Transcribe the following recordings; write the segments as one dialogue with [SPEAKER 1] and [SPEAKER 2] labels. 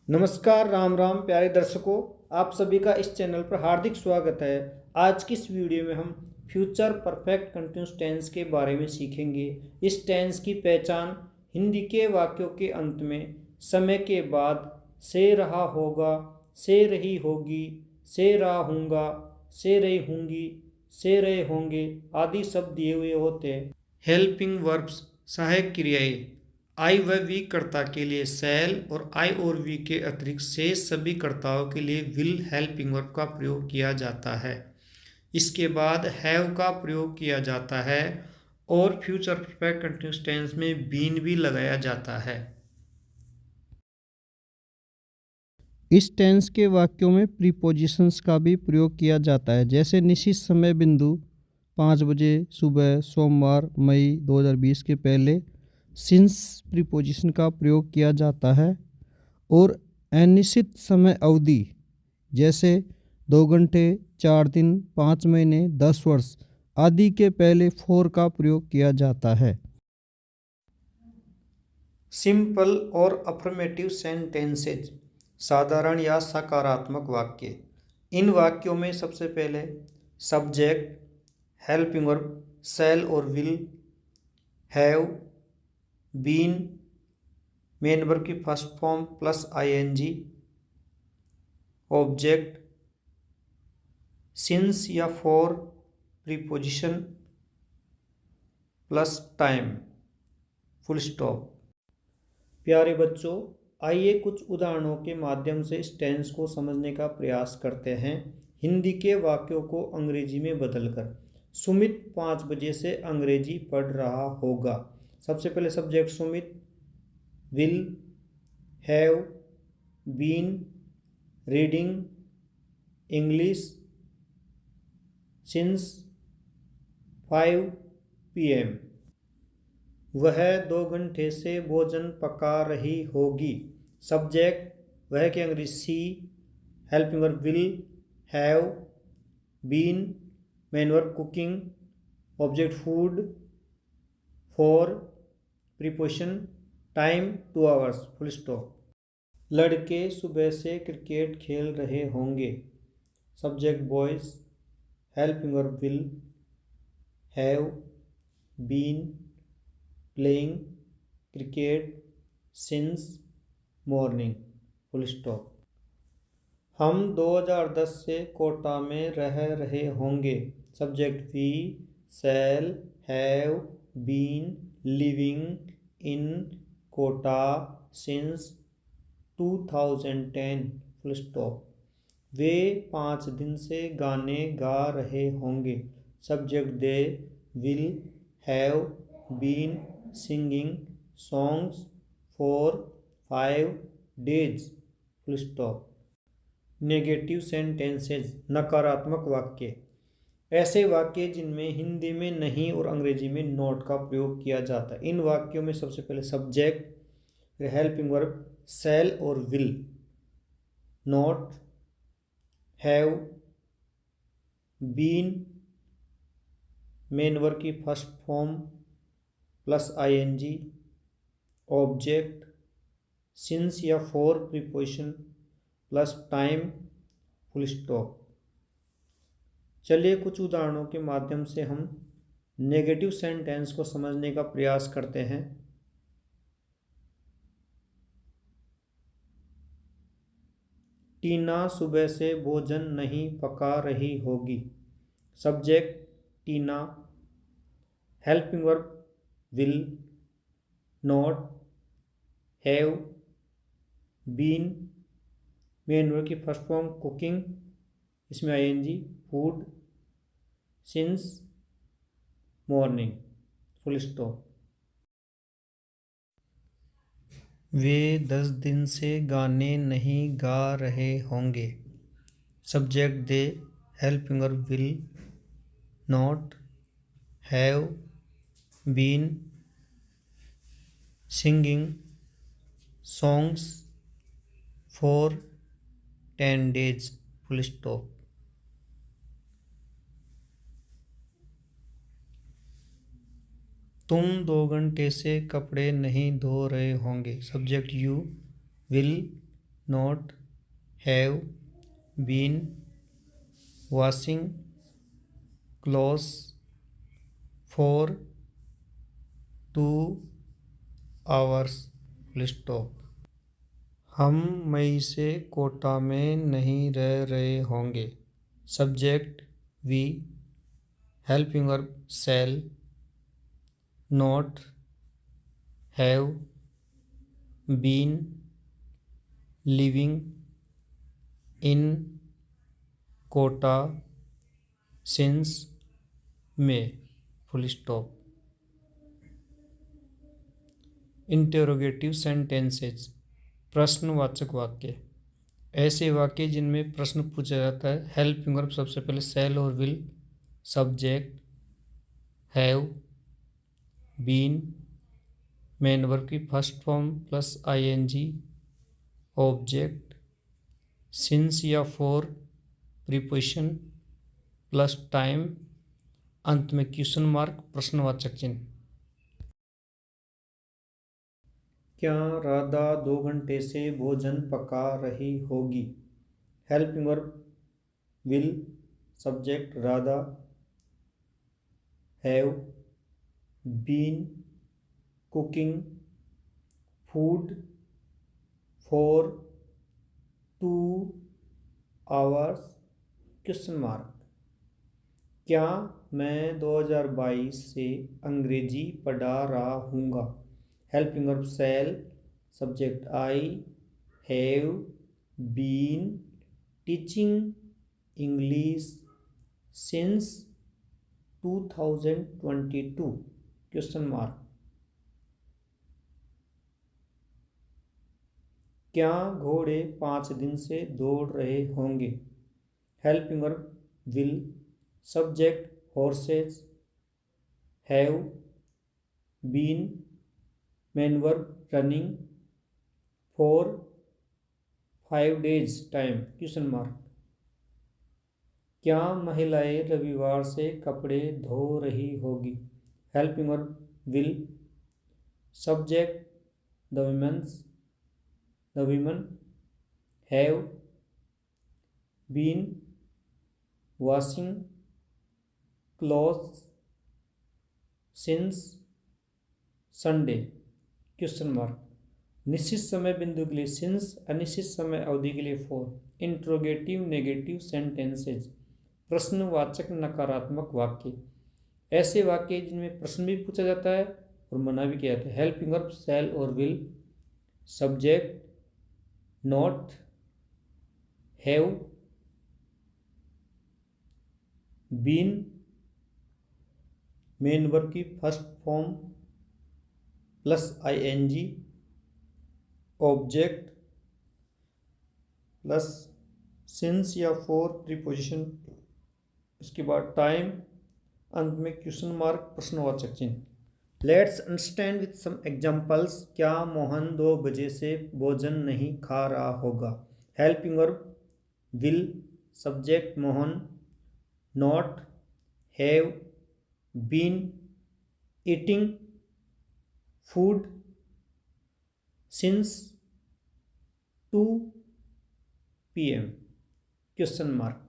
[SPEAKER 1] नमस्कार, राम राम प्यारे दर्शकों। आप सभी का इस चैनल पर हार्दिक स्वागत है। आज की इस वीडियो में हम फ्यूचर परफेक्ट कंटिन्यूस टेंस के बारे में सीखेंगे। इस टेंस की पहचान हिंदी के वाक्यों के अंत में समय के बाद से रहा होगा, से रही होगी, से रहा हूँगा, से रही होंगी, से रहे होंगे आदि शब्द दिए हुए होते हैं। हेल्पिंग वर्ब्स सहायक क्रियाएं आई व वी कर्ता के लिए सेल और आई और वी के अतिरिक्त शेष सभी कर्ताओं के लिए विल हेल्पिंग वर्ब का प्रयोग किया जाता है। इसके बाद हैव का प्रयोग किया जाता है और फ्यूचर परफेक्ट कंटिन्यूअस टेंस में बीन भी लगाया जाता है।
[SPEAKER 2] इस टेंस के वाक्यों में प्रीपोजिशंस का भी प्रयोग किया जाता है, जैसे निश्चित समय बिंदु 5 बजे सुबह सोमवार मई 2020 के पहले सिंस प्रीपोजिशन का प्रयोग किया जाता है। और अनिश्चित समय अवधि जैसे 2 घंटे, 4 दिन, 5 महीने, 10 वर्ष आदि के पहले फॉर का प्रयोग किया जाता है।
[SPEAKER 1] सिंपल और अफर्मेटिव सेंटेंसेज साधारण या सकारात्मक वाक्य। इन वाक्यों में सबसे पहले सब्जेक्ट, हेल्पिंग वर्ब शैल और will, have, been, main verb की first form plus ING, object, since या for preposition plus time, full stop. प्यारे बच्चों, आइए कुछ उदाहरणों के माध्यम से इस टेंस को समझने का प्रयास करते हैं। हिंदी के वाक्यों को अंग्रेजी में बदलकर। सुमित 5 बजे से अंग्रेजी पढ़ रहा होगा। सबसे पहले subject Sumit, will, have, been, reading, English, since 5 PM। वह 2 घंटे से भोजन पका रही होगी। सब्जेक्ट वह की अंग्रेजी सी, helping verb will, have, been, main verb cooking, object food, for preposition time 2 hours, full stop. लड़के सुबह से क्रिकेट खेल रहे होंगे। Subject boys, helping verb will, have, been, playing cricket since morning, full stop. हम 2010 से कोटा में रह रहे होंगे। Subject we shall have been living in Kota since 2010, full stop. वे 5 दिन से गाने गा रहे होंगे। Subject they will have been singing songs for 5 days, full stop. Negative sentences नकारात्मक वाक्य। ऐसे वाक्य जिनमें हिंदी में नहीं और अंग्रेजी में नॉट का प्रयोग किया जाता है। इन वाक्यों में सबसे पहले सब्जेक्ट हेल्पिंग वर्ब शैल और will, not, have, been, main verb की first form plus ING, object, since या for preposition plus time, full stop. चलिए कुछ उदाहरणों के माध्यम से हम नेगेटिव सेंटेंस को समझने का प्रयास करते हैं। टीना सुबह से भोजन नहीं पका रही होगी। Subject Tina, helping verb will, not, have, been, main verb की फर्स्ट फॉर्म कुकिंग, इसमें ING, food, since morning, full stop. वे 10 दिन से गाने नहीं गा रहे होंगे। Subject they helping verb will, not, have, been singing songs for 10 days, full stop. तुम 2 घंटे से कपड़े नहीं धो रहे होंगे। Subject you will not have been washing clothes for 2 hours full stop। हम मई से कोटा में नहीं रह रहे होंगे। Subject we, helping verb shall, not, have been living in Kota since May full stop. Interrogative sentences, प्रश्नवाचक वाक्य, ऐसे वाक्य जिनमें प्रश्न पूछा जाता है। हेल्पिंग वर्ब सबसे पहले शैल और will, subject have, been, main verb की first form plus ING, object, since या फॉर प्रीपोजिशन प्लस टाइम, अंत में क्वेश्चन मार्क प्रश्नवाचक चिन्ह। क्या राधा 2 घंटे से भोजन पका रही होगी? Helping verb will, subject Radha, have been cooking food for 2 hours, question mark. क्या मैं 2022 से अंग्रेजी पढ़ा रहा हूँगा? Helping verb shall, subject I have been teaching English since 2022, question mark. क्या घोड़े 5 दिन से दौड़ रहे होंगे? Helping verb will, subject horses, have been, main verb running for 5 days time, question mark. क्या महिलाएं रविवार से कपड़े धो रही होगी? Helping verb will, subject the women have been washing clothes since Sunday, question mark. निश्चित समय बिंदु के लिए सिंस, अनिश्चित समय अवधि के लिए फॉर। इंट्रोगेटिव नेगेटिव सेंटेंसेज, प्रश्नवाचक नकारात्मक वाक्य, ऐसे वाक्य जिनमें प्रश्न भी पूछा जाता है और मना भी किया जाता है। हेल्पिंग वर्ब शैल और will, subject not, have been, main verb की first form plus ING, object plus since या फॉर प्रीपोजिशन, इसके बाद टाइम, अंत में क्वेश्चन मार्क प्रश्नवाचक चिन्ह। Let's understand with some examples. क्या मोहन 2 बजे से भोजन नहीं खा रहा होगा? Helping verb will, subject Mohan, not, have been eating food since 2 PM, question mark.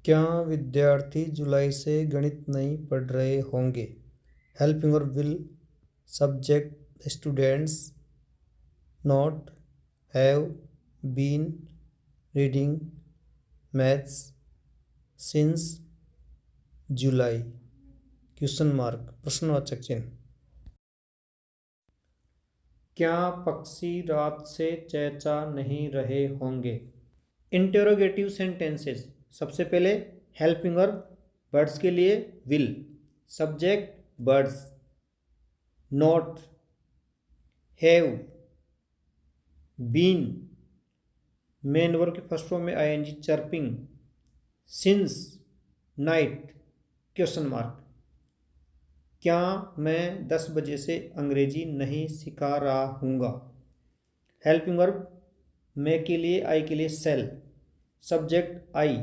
[SPEAKER 1] क्या विद्यार्थी जुलाई से गणित नहीं पढ़ रहे होंगे? Helping verb will, subject students, not, have been reading maths since July, question mark प्रश्नवाचक चिन्ह। क्या पक्षी रात से चहचहा नहीं रहे होंगे? इंटेरोगेटिव सेंटेंसेस, सबसे पहले हेल्पिंग वर्ब बर्ड्स के लिए will, subject birds, not, have been, main verb की फर्स्ट फॉर्म में ING chirping, since night, question mark. क्या मैं 10 बजे से अंग्रेजी नहीं सिखा रहा हूँगा? हेल्पिंग वर्ब मैं के लिए आई के लिए shall, subject I,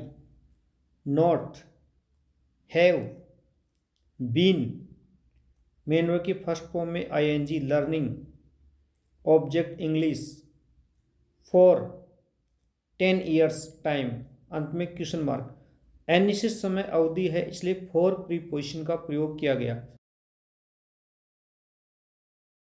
[SPEAKER 1] not, have been, main verb की फर्स्ट फॉर्म में ING learning, object English, for 10 years time, अंत में क्वेश्चन मार्क। अनिश्चित समय अवधि है इसलिए फॉर प्रीपोजिशन का प्रयोग किया गया।